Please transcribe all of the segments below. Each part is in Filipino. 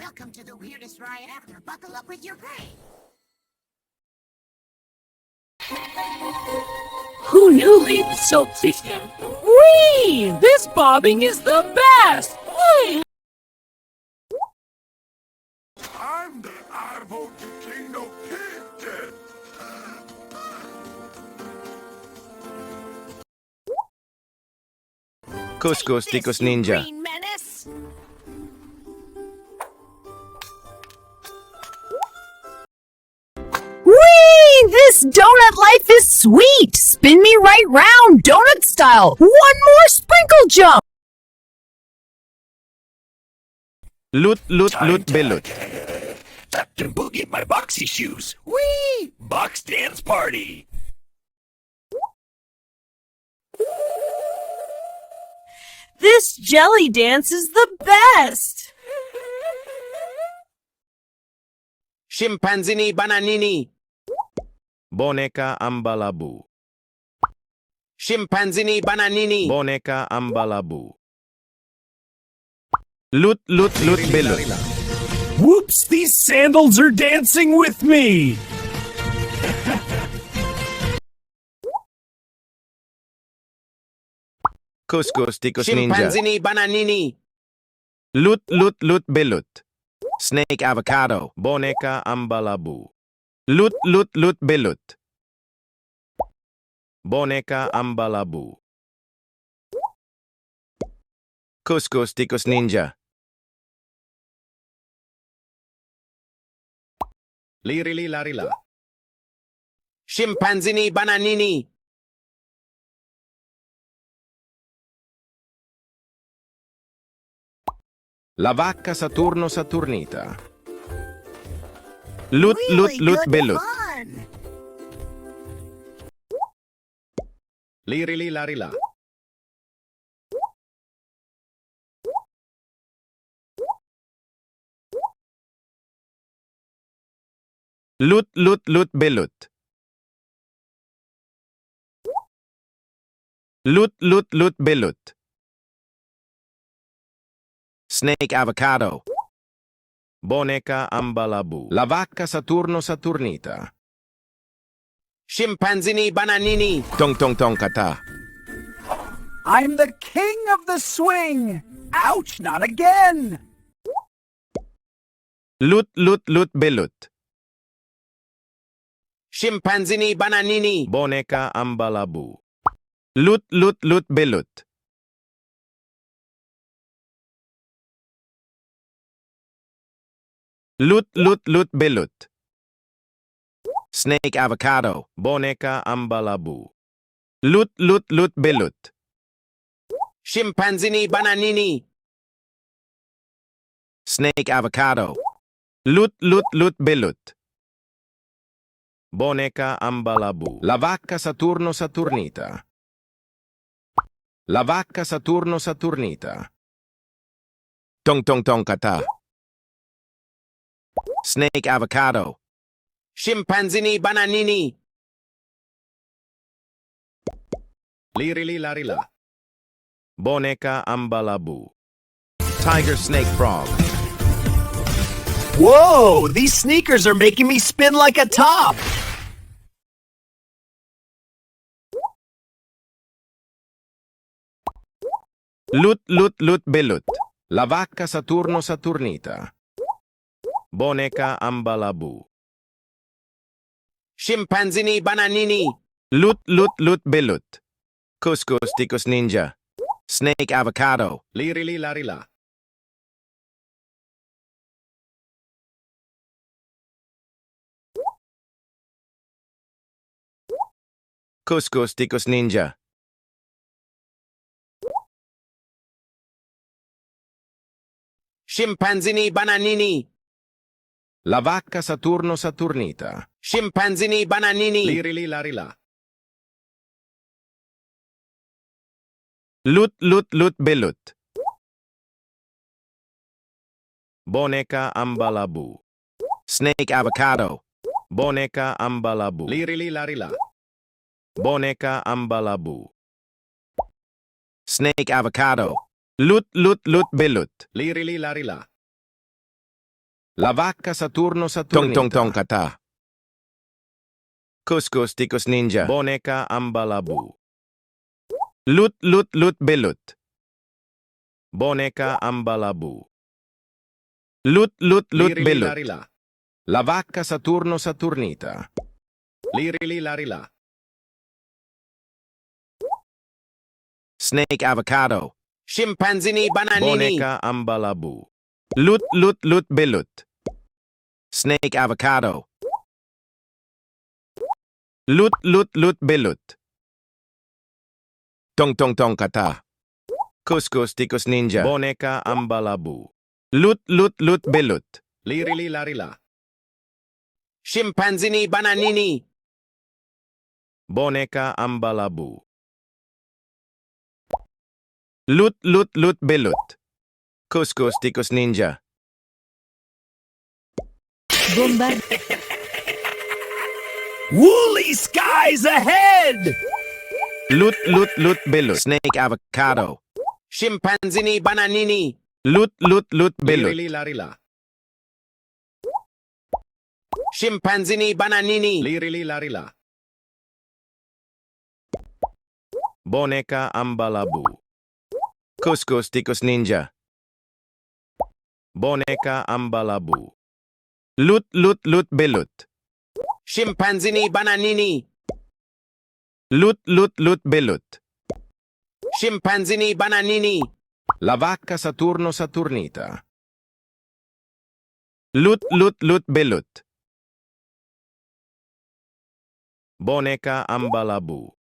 Welcome to the weirdest ride ever. Buckle up with your brain. Who knew they'd be so efficient? Whee! This bobbing is the best! Whee! I'm the Arvo King Kid. Couscous Ticos Ninja. Green menace. Whee! This donut life is sweet! Spin me right round, donut style! One more sprinkle jump! Loot, loot, loot, belut. Time to boogie my boxy shoes. Whee! Box dance party. This jelly dance is the best! Chimpanzee bananini. Boneka ambalabu. Chimpanzee bananini. Boneka ambalabu. Loot, loot, loot, belut. Whoops, these sandals are dancing with me! Couscous Ticos Ninja. Chimpanzee bananini. Loot, loot, loot, belut. Snake avocado. Boneka ambalabu. Loot, loot, loot, belut. Boneka ambalabu. Couscous Ticos Ninja. Lirili larila. Chimpanzee bananini. La vacca Saturno Saturnita. Lut, lut, lut, belut. Fun. Lirili larila. Lut, lut, lut, belut. Lut, lut, lut, belut. Snake avocado. Boneka ambalabu. La vacca Saturno Saturnita. Chimpanzee bananini. Tong tong tong kata. I'm the king of the swing! Ouch, not again! Lut, lut, lut, belut. Chimpanzee bananini. Boneka ambalabu. Lut, lut, lut, belut. Lut, lut, lut, belut. Snake avocado. Boneka ambalabu. Lut, lut, lut, belut. Chimpanzee bananini. Snake avocado. Lut, lut, lut, belut. Boneka ambalabu. La vacca Saturno Saturnita. La vacca Saturno Saturnita. Tong tong tong kata. Snake avocado. Chimpanzee bananini. Lirili larila. Boneka ambalabu. Tiger snake frog. Whoa! These sneakers are making me spin like a top! Lut, lut, lut, belut. La vacca Saturno Saturnita. Boneka ambalabu. Chimpanzee bananini. Lut, lut, lut, belut. Couscous Ticos Ninja. Snake avocado. Lirili larila. Couscous Ticos Ninja. Chimpanzee bananini. La vacca Saturno Saturnita. Chimpanzee bananini. Lirili larila. Lut, lut, lut, belut. Boneka ambalabu. Snake avocado. Boneka ambalabu. Lirili larila. Boneka ambalabu. Snake avocado. Lut, lut, lut, belut. Lirili larila. La vacca Saturno Saturnita. Tong tong tong kata. Kuskus tikus ninja. Boneka ambalabu. Lut lut lut belut. Boneka ambalabu. Lut lut lut belut. La vacca Saturno Saturnita. Lirili larila. Snake avocado. Chimpanzee bananini. Boneka ambalabu. Lut lut lut belut. Snake avocado. Lut lut lut belut. Tong tong tong kata. Kuskus tikus ninja. Boneka ambalabu. Lut lut lut belut. Lirili larila. Chimpanzee bananini. Boneka ambalabu. Lut lut lut belut. Kuskus tikus ninja. Woolly skies ahead! Lut lut lut belut. Snake avocado. Chimpanzee bananini. Lut lut lut belut. Lirili larila. Chimpanzee bananini. Lirili larila. Boneka ambalabu. Kuskus tikus ninja. Boneka ambalabu. Lut lut lut belut. Chimpanzee bananini. Lut lut lut belut. Chimpanzee bananini. La vacca Saturno Saturnita. Lut lut lut belut. Boneka ambalabu.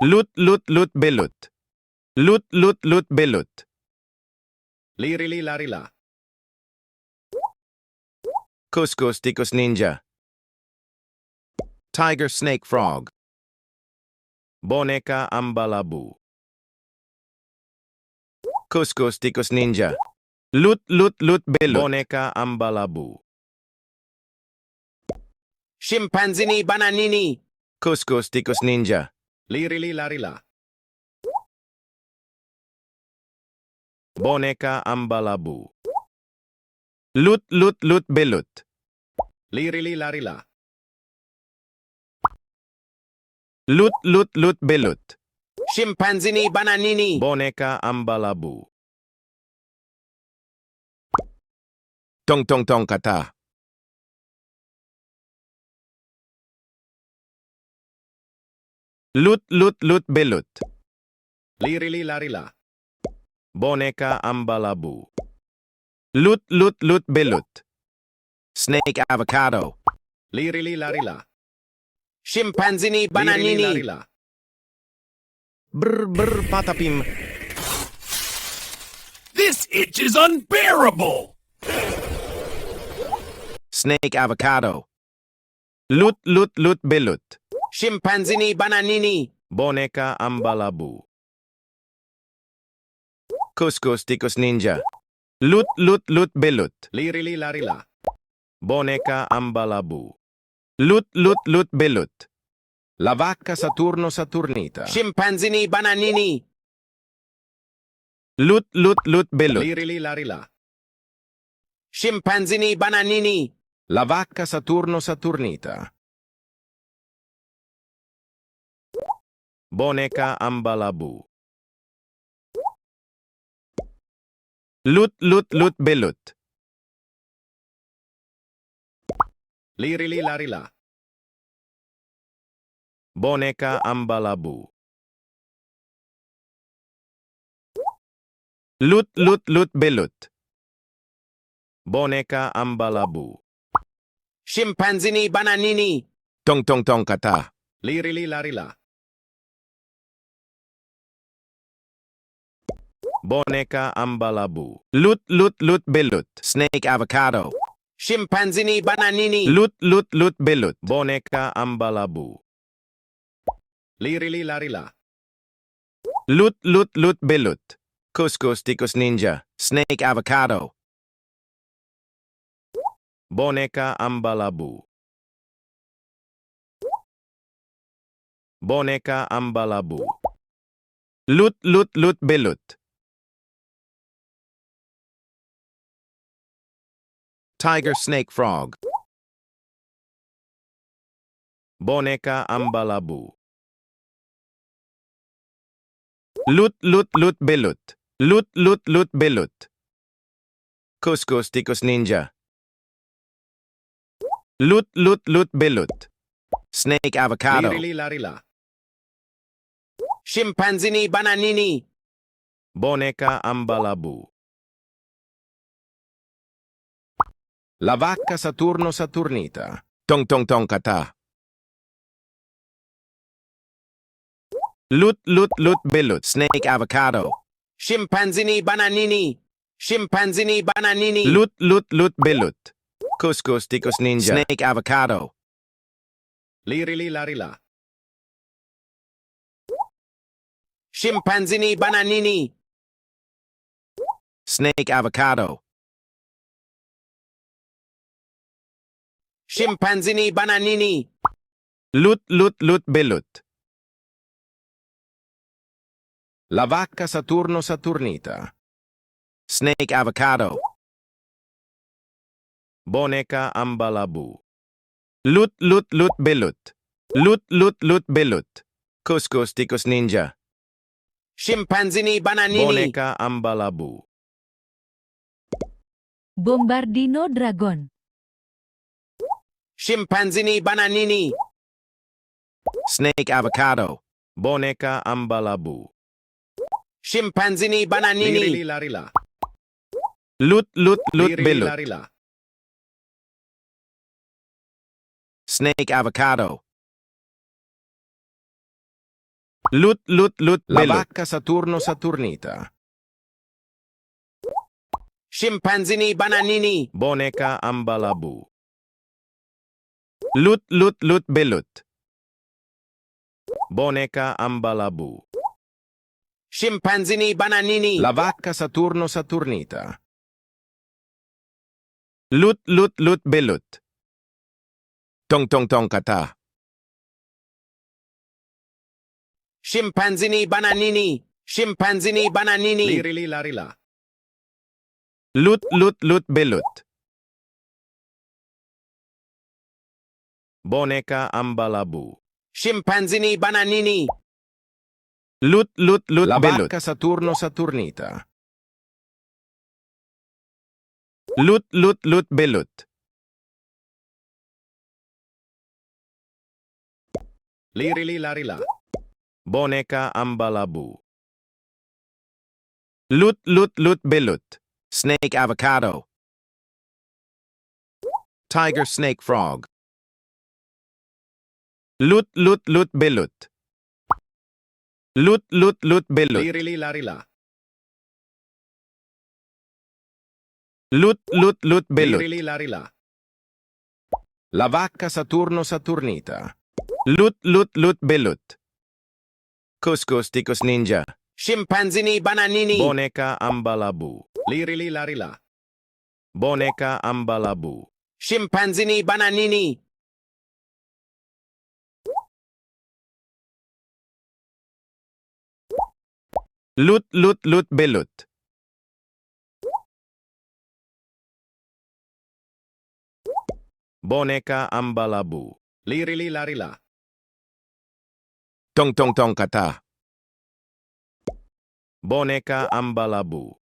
Lut lut lut belut. Lut lut lut belut. Lirili larila. Kuskus tikus ninja. Tiger snake frog. Boneka ambalabu. Kuskus tikus ninja. Lut lut lut belut. Boneka ambalabu. Chimpanzee bananini. Kuskus tikus ninja. Lirili larila. Boneka ambalabu. Lut lut lut belut. Lirili larila. Lut lut lut belut. Chimpanzee bananini. Boneka ambalabu. Tong tong tong kata. Lut lut lut belut. Lirili larila. Boneka ambalabu. Lut lut lut belut. Snake avocado. Lirili larila. Chimpanzee bananini. Larila. Brr brr patapim. This itch is unbearable! Snake avocado. Lut lut lut belut. Chimpanzee bananini. Boneka ambalabu. Kuskus tikus ninja. Lut lut lut belut. Lirili larila. Boneka ambalabu. Lut lut lut belut. La vacca Saturno Saturnita. Chimpanzee bananini. Lut lut lut belut. Lirili larila. Chimpanzee bananini. La vacca Saturno Saturnita. Boneka ambalabu. Lut lut lut belut. Lirili larila. Boneka ambalabu. Lut lut lut belut. Boneka ambalabu. Chimpanzee bananini. Tong tong tong kata. Lirili larila. Boneka ambalabu. Lut lut lut belut. Snake avocado. Chimpanzee bananini. Lut lut lut belut. Boneka ambalabu. Lirili larila. Lut lut lut belut. Kuskus tikus ninja. Snake avocado. Boneka ambalabu. Boneka ambalabu. Lut lut lut belut. Tiger, snake, frog. Boneka, ambalabu. Lut, lut, lut, belut. Lut, lut, lut, belut. Couscous, ticos ninja. Lut, lut, lut, belut. Snake, avocado. Lirili larila. Chimpanzee bananini. Boneka, ambalabu. La vacca, Saturno, Saturnita. Tong tong tong kata. Lut, lut, lut, belut. Snake, avocado. Chimpanzee bananini. Chimpanzee bananini. Lut, lut, lut, belut. Couscous, ticos ninja. Snake, avocado. Lirili larila. Chimpanzee bananini. Snake, avocado. Chimpanzee bananini. Lut, lut, lut, belut. La vacca, Saturno, Saturnita. Snake, avocado. Boneka, ambalabu. Lut, lut, lut, belut. Lut, lut, lut, belut. Couscous, ticos ninja. Chimpanzee bananini. Boneka, ambalabu. Bombardino Dragon. Chimpanzee bananini. Snake, avocado. Boneka, ambalabu. Chimpanzee bananini. Lirili larila. Lut, lut, lut, Lirili belut. larila. Snake, avocado. Lut, lut, lut, La belut. vacca, Saturno, Saturnita. Chimpanzee bananini. Boneka, ambalabu. Lut, lut, lut, belut. Boneka, ambalabu. Chimpanzee bananini. La vacca, Saturno, Saturnita. Lut, lut, lut, belut. Tong tong tong kata. Chimpanzee bananini. Chimpanzee bananini. Lirili larila. Lut, lut, lut, belut. Boneka, ambalabu. Chimpanzee bananini. Lut, lut, lut, La belut. vacca, Saturno, Saturnita. Lut, lut, lut, belut. Lirili larila. Boneka, ambalabu. Lut, lut, lut, belut. Snake, avocado. Tiger, snake, frog. Lut, lut, lut, belut. Lut, lut, lut, belut. Lirili larila. Lut, lut, lut, belut. Lirili larila. La vacca, Saturno, Saturnita. Lut, lut, lut, belut. Couscous, ticos ninja. Chimpanzee bananini. Boneka, ambalabu. Lirili larila. Boneka, ambalabu. Chimpanzee bananini. Lut, lut, lut, belut. Boneka, ambalabu. Lirili larila. Tong tong tong kata. Boneka, ambalabu.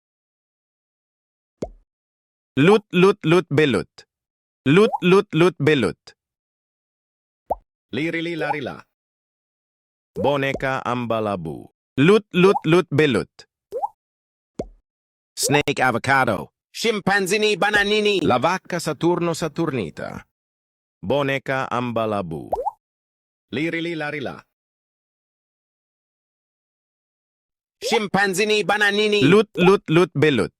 Lut, lut, lut, belut. Lut, lut, lut, belut. Lirili larila. Boneka, ambalabu. Lut, lut, lut, belut. Snake, avocado. Chimpanzee bananini. La vacca, Saturno, Saturnita. Boneka, ambalabu. Lirili larila. Chimpanzee bananini. Lut, lut, lut, belut.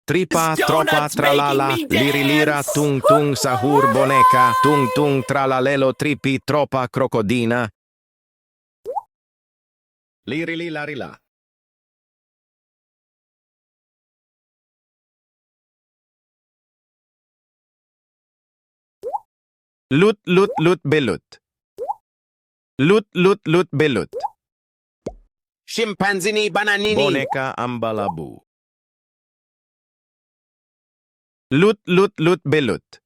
Tripa, This tropa, donut's tralala, making me lirilira, dance. tung, tung, sahur, boneka, tung, tung, tralalelo, tripi, tropa, crocodina. Lirili larila. Lut, lut, lut, belut. Lut, lut, lut, belut. Chimpanzee bananini. Boneka, ambalabu. Lut, lut, lut, belut.